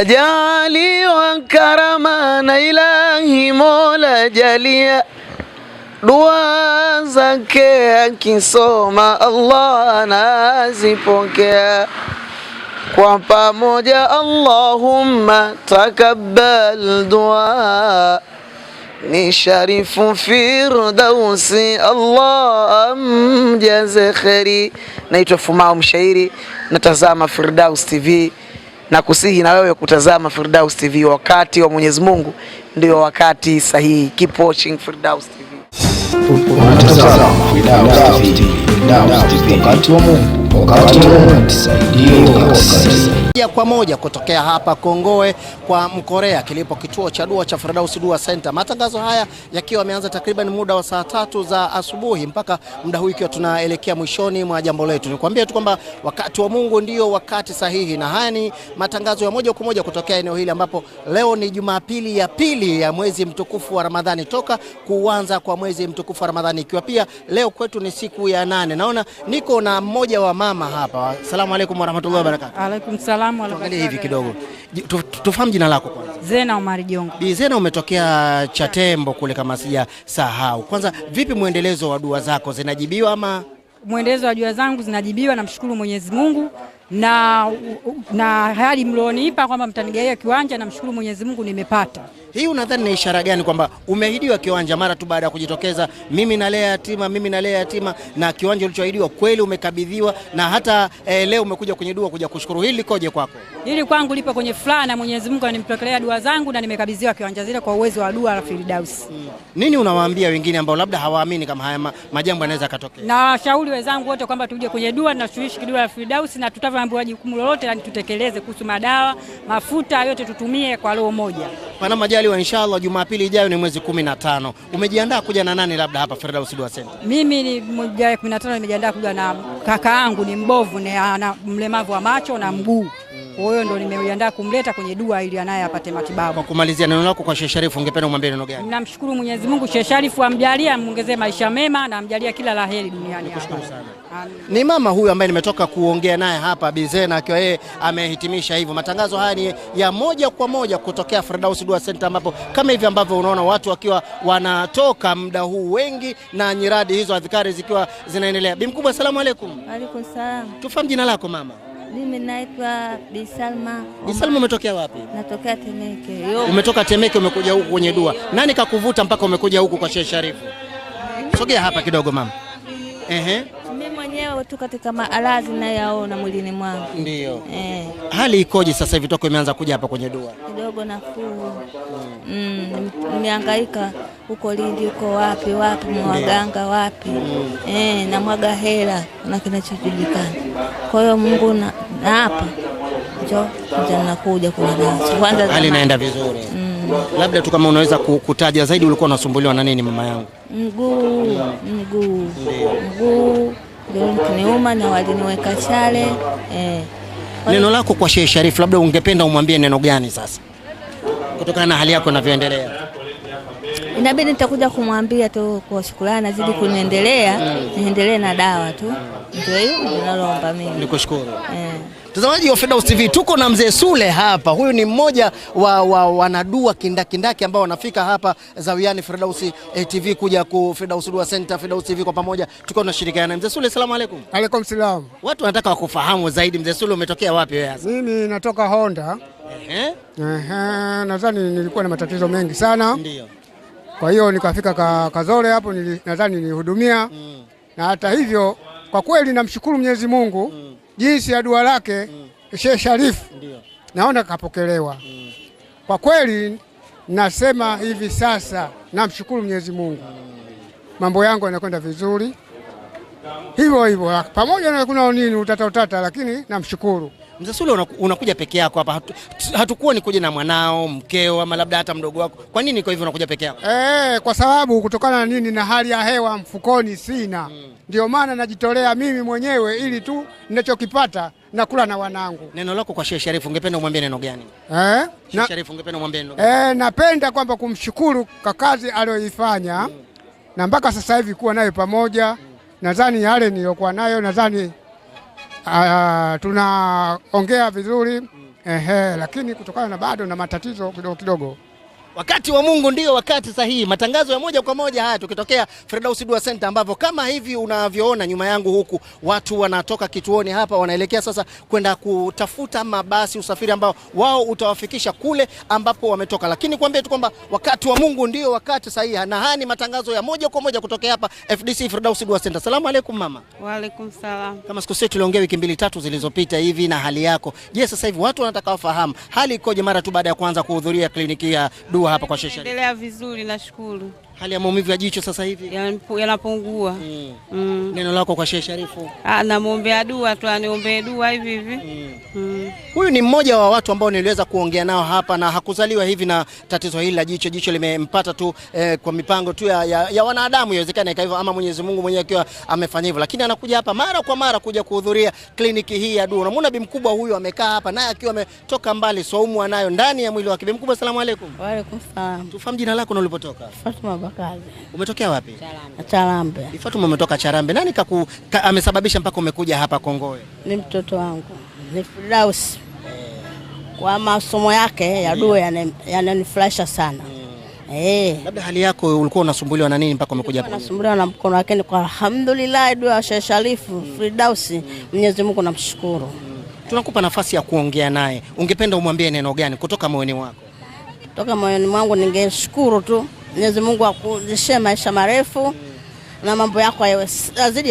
kajaliwa karama na Ilahi Mola jalia, dua zake akisoma Allah anazipokea. Kwa pamoja Allahumma takabbal dua, ni Sharifu Firdausi Allah amjaze kheri. Naitwa Fumao Mshairi, natazama Firdaus TV, na kusihi na wewe kutazama Firdaus TV. Wakati wa Mwenyezi Mungu ndio wakati sahihi. Keep watching Firdaus TV. Unatazama Firdaus TV. Wakati wa Mungu, wakati wa Mungu kwa moja kutokea hapa Kongowe kwa Mkorea kilipo kituo cha dua cha Firdaus Dua Center. Matangazo haya yakiwa yameanza takriban muda wa saa 3 za asubuhi mpaka muda huu ikiwa tunaelekea mwishoni mwa jambo letu. Nikwambie tu kwamba wakati wa Mungu ndio wakati sahihi, na haya ni matangazo ya moja kwa moja kutokea eneo hili ambapo leo ni Jumapili ya pili ya mwezi mtukufu wa Ramadhani, toka kuanza kwa mwezi mtukufu wa Ramadhani, ikiwa pia leo kwetu ni siku ya 8. Naona niko na mmoja wa mama hapa. Asalamu alaykum wa rahmatullahi wa barakatuh. Alaykum salaam wa rahmatullahi. Tuangalie hivi kidogo. Tufahamu jina lako kwanza. Zena Omar Jongo. Bi Zena, umetokea Chatembo kule kama sija sahau. Kwanza vipi muendelezo wa dua zako, zinajibiwa ama? Muendelezo wa dua zangu zinajibiwa, namshukuru Mwenyezi Mungu, na hadi mlionipa kwamba mtanigaia kiwanja, namshukuru Mwenyezi Mungu nimepata. Hii unadhani ni ishara gani kwamba umeahidiwa kiwanja mara tu baada ya kujitokeza mimi nalea yatima, na kiwanja ulichoahidiwa kweli umekabidhiwa, na hata leo umekuja kwenye dua kuja kushukuru? Hili likoje kwako? Hili kwangu lipo kwenye furaha, na Mwenyezi Mungu ananipokelea dua zangu na nimekabidhiwa kiwanja zile kwa uwezo wa dua la Firdaus. Nini unawaambia wengine ambao labda hawaamini kama haya majambo yanaweza katokea? Na washauri wenzangu wote kwamba tuje kwenye dua na tushiriki dua la Firdaus, na tutavyoambiwa jukumu lolote la tutekeleze, kuhusu madawa, mafuta yote tutumie kwa roho moja. Pana majaliwa inshallah Jumapili ijayo ni mwezi 15. Umejiandaa kuja na nani labda hapa Firdaus Dua Center? Mimi ni mwezi 15 nimejiandaa kuja na kaka yangu, ni mbovu, ni ana mlemavu wa macho na mguu. Kwa hiyo ndo nimejiandaa kumleta kwenye dua ili anaye apate matibabu. Kwa kumalizia, neno lako kwa Sheikh Sharifu ungependa umwambie neno gani? Namshukuru Mwenyezi Mungu, Sheikh Sharifu amjalie, amuongezee maisha mema na amjalie kila laheri duniani. Nikushukuru sana. Ni mama huyu ambaye nimetoka kuongea naye hapa, Bi Zena, akiwa yeye amehitimisha hivyo. Matangazo haya ni ya moja kwa moja kutokea Firdaus Dua Center, ambapo kama hivi ambavyo unaona watu wakiwa wanatoka muda huu wengi na nyiradi hizo adhikari zikiwa zinaendelea. Bi mkubwa, asalamu alaykum. Alaykum salaam. Tufahamu jina lako mama? Mimi naitwa Bi Salma. Bi Salma, umetokea wapi? Natokea Temeke. Umetoka Temeke umekuja huku kwenye dua. Nani kakuvuta mpaka umekuja huku kwa Sheikh Sharifu? Sogea hapa kidogo mama. Mimi mwenyewe tu katika maradhi na yaona mwilini mwangu. Ndio. Hali ikoje sasa hivi toka umeanza kuja hapa kwenye dua? Kidogo nafuu. Nimehangaika huko Lindi, huko wapi mwaganga wapi. Na mwaga hela na kinachojulikana. Kwa hiyo Mungu na hapa njoo nakuja kuna nacho. Kwanza hali inaenda vizuri. Labda tu kama unaweza kutaja zaidi, ulikuwa unasumbuliwa na nini mama yangu? Mguu ndio kuniuma na waliniweka chale. Neno lako kwa Sheikh Sharif, labda ungependa umwambie neno gani sasa kutokana na hali yako inavyoendelea? Inabidi nitakuja kumwambia tu kwa shukrani, azidi kuniendelea, niendelee na dawa tu. Ndio hiyo ninaloomba mimi. Nikushukuru. Mtazamaji wa Firdaus TV, tuko na mzee Sule hapa. Huyu ni mmoja wa wanadua kindaki ambao wanafika hapa Zawiani Firdaus TV kuja ku Firdaus Dua Center, Firdaus TV kwa pamoja tuko tunashirikiana. Mzee Sule, asalamu alaykum. Alaykum salaam. Watu wanataka wakufahamu zaidi. Mzee Sule, umetokea wapi wewe hasa? Mimi natoka Honda. Nadhani nilikuwa na matatizo mengi sana. Ndio. Kwa hiyo nikafika Kazole hapo, nadhani nilihudumia. Na hata hivyo kwa kweli namshukuru Mwenyezi Mungu jinsi ya dua lake Sheikh Sharif. Naona kapokelewa. Kwa kweli nasema hivi sasa namshukuru Mwenyezi Mungu. Mambo yangu yanakwenda vizuri. Hivyo pamoja na kuna nini utata, lakini namshukuru. Mzee Sule, unakuja peke yako hapa? Hatukuwa ni kuja na mwanao, mkeo ama labda hata mdogo wako. Kwa nini kwa hivyo unakuja peke yako? Kwa sababu kutokana na nini, na hali ya hewa mfukoni sina. Ndio maana najitolea mimi mwenyewe ili tu ninachokipata na kula na wanangu. Neno lako kwa Sheikh Sharif, ungependa umwambie neno gani? Sheikh Sharif, ungependa umwambie neno gani? Napenda kwamba kumshukuru kwa kazi aliyoifanya na mpaka sasa hivi kuwa naye pamoja. Nadhani yale niliyokuwa nayo, nadhani tunaongea vizuri lakini kutokana na bado na matatizo kidogo. Wakati wa Mungu ndio wakati sahihi. Matangazo ya moja kwa moja haya tukitokea Firdaus Dua Center, ambapo kama hivi unavyoona nyuma yangu huku watu wanatoka kituoni hapa wanaelekea sasa kwenda kutafuta mabasi usafiri ambao wao utawafikisha kule ambapo wametoka. Lakini kuambia tu kwamba wakati wa Mungu ndio wakati sahihi, na haya ni matangazo ya moja kwa moja kutokea hapa FDC Firdaus Dua Center. Asalamu alaykum mama. Wa alaykum salam. Kama siku zetu tuliongea wiki 2-3 zilizopita hivi na hali yako. Je, sasa hivi watu wanataka wafahamu hali ikoje mara tu baada ya kuanza kuhudhuria kliniki ya dua hapa kwa Sheikh Sharif? Endelea vizuri, nashukuru. Hali ya maumivu ya jicho sasa hivi yanapungua. Neno lako kwa Sheikh Sharifu? Namuombea dua tu, aniombee dua hivi. Huyu ni mmoja wa watu ambao niliweza kuongea nao hapa, na hakuzaliwa hivi na tatizo hili la jicho. Jicho limempata tu kwa mipango tu ya wanadamu, inawezekana ikawa ama Mwenyezi Mungu mwenyewe akiwa amefanya hivyo, lakini anakuja hapa mara kwa mara kuja kuhudhuria kliniki hii ya dua. Unamuona bi mkubwa huyu amekaa hapa naye akiwa ametoka mbali, saumu anayo ndani ya mwili wake. Bi mkubwa, asalamu alaykum. Wa alaykum salam. Tufahamu jina lako na ulipotoka? Fatuma Bakari. Umetokea wapi? Charambe. Fatuma, umetoka Charambe. Nani amesababisha mpaka umekuja hapa Kongowe? Ni mtoto wangu. Ni Firdaus. Kwa masomo yake ya dua yananifurahisha sana. Labda hali yako ulikuwa unasumbuliwa na nini mpaka umekuja hapa? Nasumbuliwa na mkono wake, kwa alhamdulillah dua ya Sheikh Sharifu Firdaus, Mwenyezi Mungu namshukuru. Tunakupa nafasi ya kuongea naye. Ungependa umwambie neno gani kutoka moyoni mwako? Kutoka moyoni mwangu ningeshukuru tu Mwenyezi Mungu akuzidishie maisha marefu na mambo yako yazidi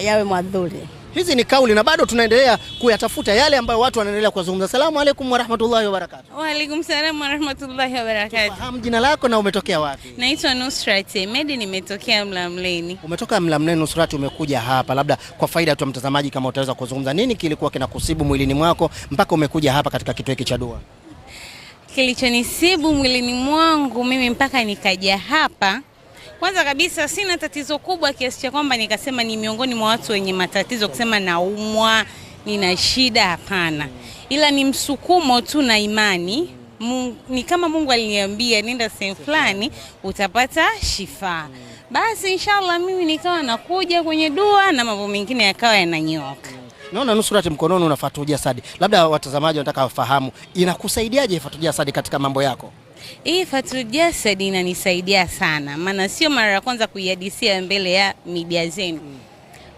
yawe madhuri. Hizi ni kauli na bado tunaendelea kuyatafuta yale ambayo watu wanaendelea kuzungumza. Asalamu alaykum wa rahmatullahi wa barakatuh. Wa alaykum salam wa rahmatullahi wa barakatuh. Fahamu jina lako na umetokea wapi? Naitwa Nusrat Medi, nimetokea Mlamleni. Umetoka Mlamleni Nusrat, umekuja hapa, labda kwa faida tu mtazamaji, kama utaweza kuzungumza nini kilikuwa kinakusibu mwilini mwako mpaka umekuja hapa katika kituo hiki cha dua? Kilichonisibu mwilini mwangu mimi mpaka nikaja hapa, kwanza kabisa sina tatizo kubwa kiasi cha kwamba nikasema ni miongoni mwa watu wenye matatizo kusema naumwa, nina shida, hapana. Ila ni msukumo tu na imani. Ni kama Mungu aliniambia nenda sehemu fulani utapata shifa. Basi inshallah mimi nikawa nakuja kwenye dua na mambo mengine yakawa yananyoka. Naona Nusrat mkononi una Fatul Jasad. Labda watazamaji wanataka wafahamu inakusaidiaje Fatul Jasad katika mambo yako? Hii Fatul Jasad inanisaidia sana, maana sio mara ya kwanza kuihadithia mbele ya media zenu.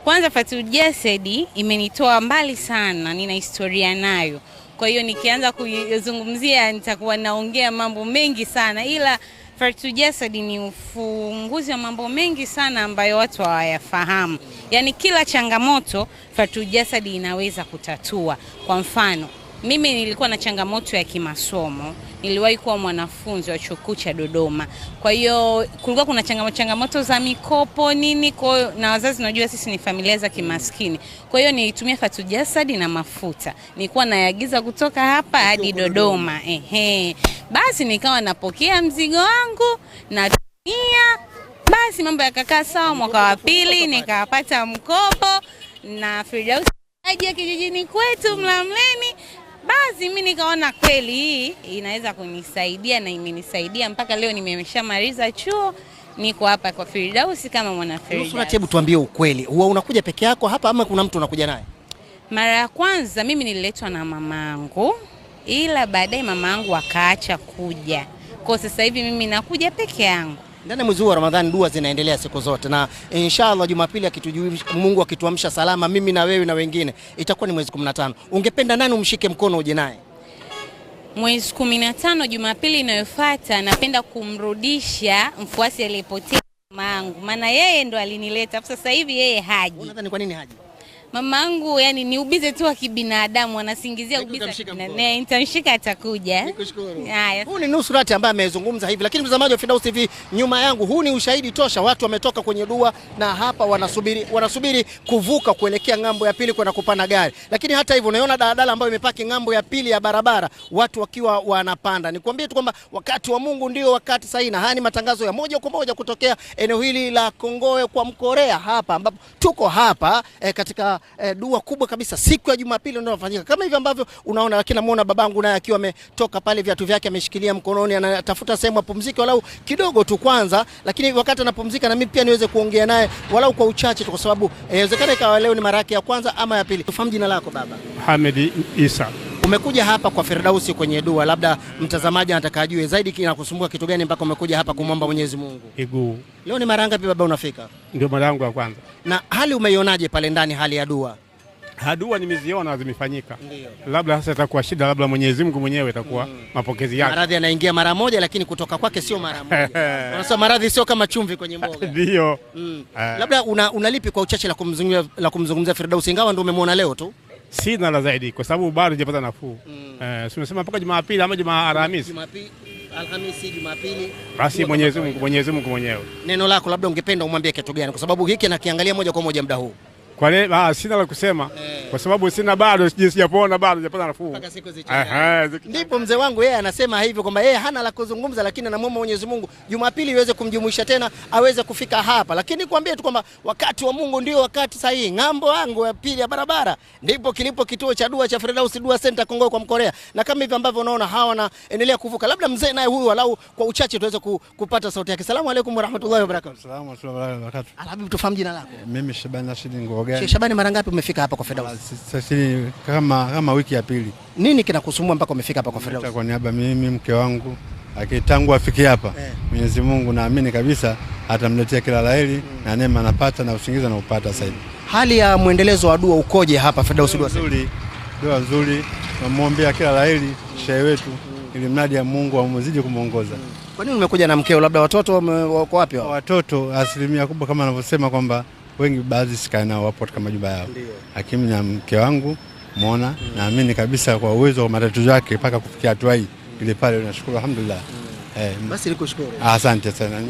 Kwanza Fatul Jasad imenitoa mbali sana, nina historia nayo. Kwa hiyo nikianza kuzungumzia nitakuwa naongea mambo mengi sana, ila Fatul Jasad ni ufunguzi wa mambo mengi sana ambayo watu hawayafahamu. Yaani kila changamoto Fatul Jasad inaweza kutatua. Kwa mfano, mimi nilikuwa na changamoto ya kimasomo. Niliwahi kuwa mwanafunzi wa chuo kikuu cha Dodoma. Kwa hiyo kulikuwa kuna changamoto za mikopo nini, kwa hiyo na wazazi unajua sisi ni familia za kimaskini. Kwa hiyo nilitumia Fatul Jasad na mafuta. Nilikuwa naagiza kutoka hapa hadi Dodoma. Basi nikawa napokea mzigo wangu na tumia. Basi mambo yakakaa sawa. Mwaka wa pili nikapata mkopo na Firdaus aje kijijini kwetu Mlamleni. Basi mimi nikaona kweli hii inaweza kunisaidia na imenisaidia mpaka leo nimeshamaliza chuo, niko hapa kwa Firdaus kama mwana Firdaus. Nusrat, hebu tuambie ukweli, huwa unakuja peke yako hapa ama kuna mtu unakuja naye? Mara ya kwanza mimi nililetwa na mamangu, ila baadaye mamangu akaacha kuja. Kwa sasa hivi mimi nakuja peke yangu. Ndani ya mwezi wa Ramadhani dua zinaendelea siku zote, na inshallah Jumapili Mungu akituamsha salama mimi na wewe na wengine itakuwa ni mwezi 15. Ungependa nani umshike mkono uje naye? Mwezi 15 Jumapili inayofuata napenda kumrudisha mfuasi aliyepotea mamangu, maana yeye ndo alinileta. Sasa hivi yeye haji. Unadhani kwa nini haji? Mamangu yani ni ubize tu wa kibinadamu, anasingizia ubize. Nitamshika atakuja. Nikushukuru. Huu ni Nusrat ambaye amezungumza hivi, lakini mtazamaji wa Firdaus TV nyuma yangu, huu ni ushahidi tosha. Watu wametoka kwenye dua na hapa wanasubiri kuvuka kuelekea ngambo ya pili kwenda kupanda gari. Lakini hata hivyo unaona daladala ambayo imepaki ngambo ya pili ya barabara, watu wakiwa wanapanda. Nikwambie tu kwamba wakati wa Mungu ndio wakati sahihi, na haya ni matangazo ya moja kwa moja kutokea eneo hili la Kongowe kwa Mkorea hapa, ambapo tuko hapa katika dua kubwa kabisa siku ya Jumapili ndio inafanyika kama hivi ambavyo unaona. Lakini namuona babangu naye akiwa ametoka pale, viatu vyake ameshikilia mkononi, anatafuta sehemu apumzike walau kidogo tu kwanza. Lakini wakati anapumzika na mimi pia niweze kuongea naye walau kwa uchache tu, kwa sababu inawezekana ikawa leo ni mara yake ya kwanza ama ya pili. Tufahamu jina lako baba? Mohamed Isa. Umekuja hapa kwa Firdausi kwenye dua, labda mtazamaji anataka ajue zaidi kinakusumbua kitu gani mpaka umekuja hapa kumwomba Mwenyezi Mungu? Miguu. Leo ni mara ngapi baba unafika? Ndio mara yangu ya kwanza. Na hali umeionaje pale ndani, hali ya dua? Dua nimeziona zimefanyika. Labda sasa itakuwa shida, labda Mwenyezi Mungu mwenyewe itakuwa mapokezi yake. Maradhi yanaingia mara moja, lakini kutoka kwake sio mara moja. Wanasema maradhi sio kama chumvi kwenye mboga. Ndio. Labda unalipi kwa uchache la kumzungumzia Firdausi, ingawa ndio umemwona leo tu? Sina la zaidi kwa sababu bado sijapata nafuu. Tunasema mpaka Jumapili ama Alhamisi. Jumapili, Alhamisi, Jumapili. Basi Mwenyezi Mungu mwenyewe. Neno lako labda ungependa umwambie kitu gani, kwa sababu hiki nakiangalia moja kwa moja muda huu? Sina la kusema kwa sababu sina bado sijapona, bado sijapata nafuu. Mpaka siku zichanganye. Ndipo mzee wangu yeye anasema hivyo kwamba yeye hana la kuzungumza, lakini anamwomba Mwenyezi Mungu Jumapili iweze kumjumuisha tena aweze kufika hapa. Lakini kuambia tu kwamba wakati wa Mungu ndio wakati sahihi. Ng'ambo yangu ya pili ya barabara ndipo kilipo kituo cha dua cha Firdausi Dua Center Kongowe kwa Mkorea. Na kama hivi ambavyo unaona hawa naendelea kuvuka. Labda mzee naye huyu walau kwa uchache tuweze kupata sauti yake. Asalamu alaykum wa rahmatullahi wa barakatuh. Asalamu alaykum wa barakatuh. Alhabibu, tufahamu jina lako? Mimi Shabani Rashid Ngoga. Shabani, mara ngapi umefika hapa kwa Firdausi? Sasa kama wiki ya pili. Nini kinakusumbua mpaka umefika hapa kwa Firdausi? Kwa niaba mimi, mke wangu, akitangu afike hapa, Mwenyezi Mungu naamini kabisa atamletea kila laheri na neema anapata na usingizi na upata sasa hivi. Hali ya muendelezo wa dua ukoje hapa Firdausi Dua Center? Dua nzuri, namuombea kila laheri shehe wetu ili mradi ya Mungu amzidi kumuongoza. Kwa nini umekuja na mkeo, labda watoto wako wapi wao? Watoto asilimia kubwa kama anavyosema kwamba wengi baadhi sikai nao wapo katika majumba yao. Lakini na mke wangu muona naamini kabisa kwa uwezo wa matatizo yake mpaka kufikia hatua hii ile pale, nashukuru alhamdulillah. Basi nikushukuru. Asante sana.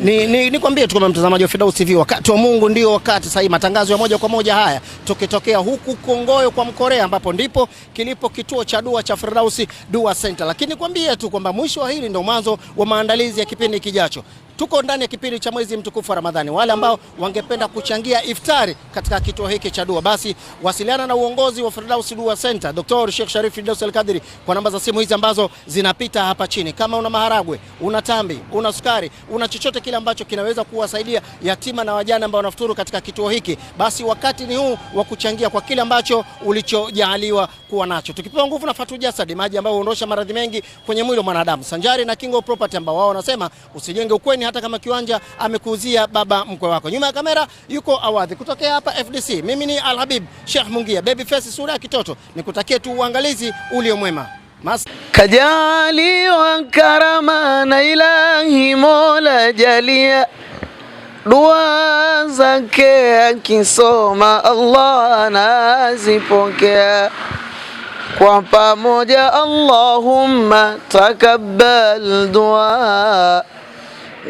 Nikwambie tu kama mtazamaji wa Firdausi TV, wakati wa Mungu ndio wakati sahihi. Matangazo ya moja kwa moja haya tukitokea huku Kongowe kwa Mkorea, ambapo ndipo kilipo kituo cha dua cha Firdausi Dua Center. Lakini nikwambie tu kwamba mwisho wa hili ndio mwanzo wa maandalizi ya kipindi kijacho. Tuko ndani ya kipindi cha mwezi mtukufu wa Ramadhani. Wale ambao wangependa kuchangia iftari katika kituo hiki cha dua, basi wasiliana na uongozi wa Firdausi Dua Center, Dr. Sheikh Sharif Firdaus Al-Qadri, kwa namba za simu hizi ambazo zinapita hapa chini. Kama una maharagwe, una tambi, una sukari, una chochote kile ambacho kinaweza kuwasaidia yatima na wajane ambao wanafuturu katika kituo hiki, basi wakati ni huu wa kuchangia kwa kile ambacho ulichojaliwa kuwa nacho. Tukipewa nguvu na Fatu Jasad, maji ambayo huondosha maradhi mengi kwenye mwili wa mwanadamu, sanjari na Kingo Property ambao wao wanasema usijenge ukweni hata kama kiwanja amekuuzia baba mkwe wako. Nyuma ya kamera yuko Awadhi kutokea hapa FDC. Mimi ni Alhabib Sheikh Mungia, baby face, sura ya kitoto. Nikutakie tu uangalizi ulio mwema. Kajaliwa karama na Ilahi Mola jalia, dua zake akisoma Allah anazipokea. Kwa pamoja Allahumma takabbal dua,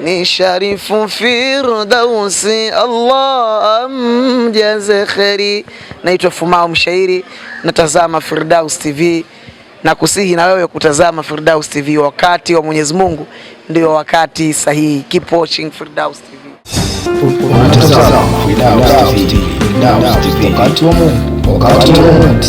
ni Sharifu Firdausi Allah amjaze kheri. Naitwa Fumao Mshairi, natazama Firdaus TV na kusihi na wewe kutazama Firdaus TV. Wakati wa Mwenyezi Mungu ndio wakati sahihi. Keep watching Firdaus TV. Unatazama Firdaus TV. Wakati wa Mungu, wakati wa Mungu.